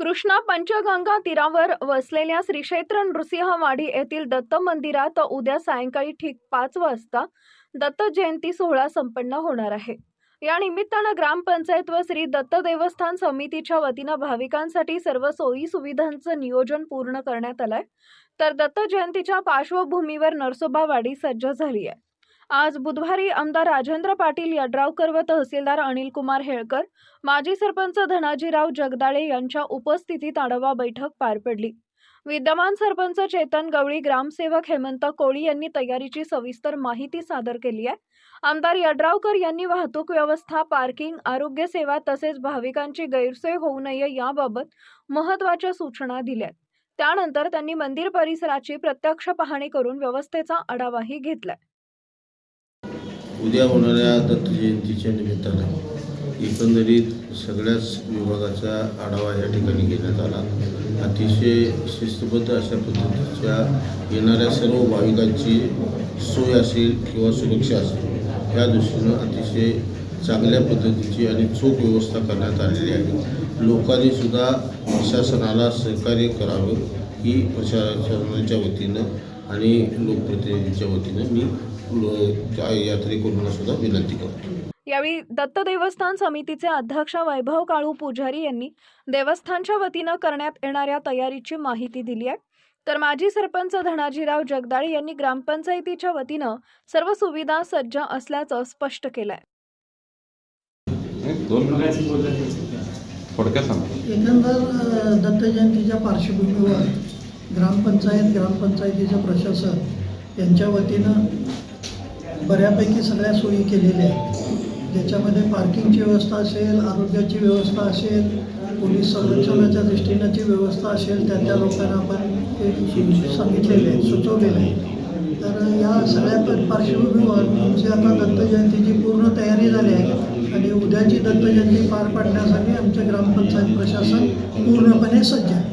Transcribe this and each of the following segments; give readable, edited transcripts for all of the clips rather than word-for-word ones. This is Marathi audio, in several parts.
कृष्णा पंचगंगा तीरावर वसलेल्या श्री क्षेत्र नृसिंहवाडी येथील दत्त मंदिरात उद्या सायंकाळी ठीक 5 वाजता दत्त जयंती सोहळा संपन्न होणार आहे। या निमित्ताने ग्रामपंचायत व श्री दत्त देवस्थान समितीच्या वतीने भाविकांसाठी सर्व सोयी सुविधांचे नियोजन पूर्ण करण्यात आले आहे। तर दत्त जयंतीच्या पार्श्वभूमीवर नरसोबावाडी सज्ज झाली आहे। आज बुधवारी आमदार राजेंद्र पाटील यड्रावकर व तहसीलदार अनिल कुमार हेळकर, माजी सरपंच धनाजीराव जगदाळे यांच्या उपस्थितीत आढावा बैठक पार पडली। विद्यमान सरपंच चेतन गवळी, ग्रामसेवक हेमंत कोळी यांनी तयारीची सविस्तर माहिती सादर केली आहे। आमदार यड्रावकर यांनी वाहतूक व्यवस्था, पार्किंग, आरोग्य सेवा तसेच भाविकांची गैरसोय होऊ नये याबाबत महत्त्वाच्या सूचना दिल्या। त्यानंतर त्यांनी मंदिर परिसराची प्रत्यक्ष पाहणी करून व्यवस्थेचा आढावाही घेतला। उद्या होणाऱ्या दत्त जयंतीच्या निमित्तानं एकंदरीत सगळ्याच विभागाचा आढावा या ठिकाणी घेण्यात आला। अतिशय शिस्तबद्ध अशा पद्धतीच्या येणाऱ्या सर्व भाविकांची सोय असेल किंवा सुरक्षा असेल या दृष्टीनं अतिशय चांगल्या पद्धतीची आणि चोख व्यवस्था करण्यात आलेली आहे। लोकांनी सुद्धा प्रशासनाला सहकार्य करावं ही प्रशासनाच्या वतीनं आणि लोकप्रतिनिधींच्या वतीनं मी यात्रेकरूंना सुद्धा विनंती करतो। यावेळी दत्त देवस्थान समितीचे अध्यक्ष वैभव काळू पुजारी यांनी देवस्थानच्या वतीने करण्यात येणाऱ्या तयारीची माहिती दिली आहे। तर माजी सरपंच धनाजीराव जगदाळे यांनी ग्रामपंचायतीच्या वतीने सर्व सुविधा सज्ज असल्याचं स्पष्ट केलं आहे। एकंदर दत्त जयंतीच्या पार्श्वभूमीवर ग्रामपंचायतीचं प्रशासन यांच्या वतीनं बऱ्यापैकी सगळ्या सोयी केलेल्या आहेत, ज्याच्यामध्ये पार्किंगची व्यवस्था असेल, आरोग्याची व्यवस्था असेल, पोलीस संरक्षणाच्या दृष्टीनेची व्यवस्था असेल, त्या लोकांना आपण सांगितलेले आहेत, सुचवलेले आहे। तर या सगळ्या पार्श्वभूमीवर आमची आता दत्त जयंतीची पूर्ण तयारी झाली आहे आणि उद्याची दत्त जयंती पार पाडण्यासाठी आमचे ग्रामपंचायत प्रशासन पूर्णपणे सज्ज आहे।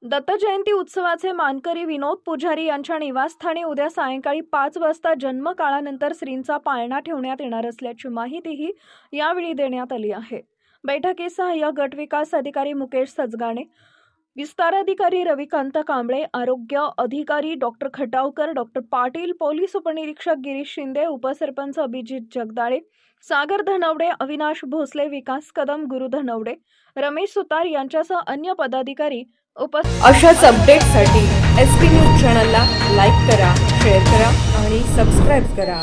दत्त जयंती उत्सवाचे मानकरी विनोद पुजारी यांच्या निवासस्थानी उद्या सायंकाळी 5 वाजता जन्मकाळानंतर श्रींचा पाळणा ठेवण्यात येणार असल्याची माहितीही यावेळी देण्यात आली आहे। बैठकीत सहाय्यक गट विकास अधिकारी मुकेश सजगाणे, विस्तार अधिकारी रविकांत कांबळे, आरोग्य अधिकारी doctor Khatavkar, doctor Patil, police उपनिरीक्षक गिरीश शिंदे, उपसरपंच अभिजित जगदाळे, सागर धनवडे, अविनाश भोसले, विकास कदम, गुरु धनवडे, रमेश सुतार यांच्यासह अन्य पदाधिकारी अशाच अपडेटसाठी SP न्यूज चॅनलला लाईक करा, शेअर करा आणि सबस्क्राईब करा।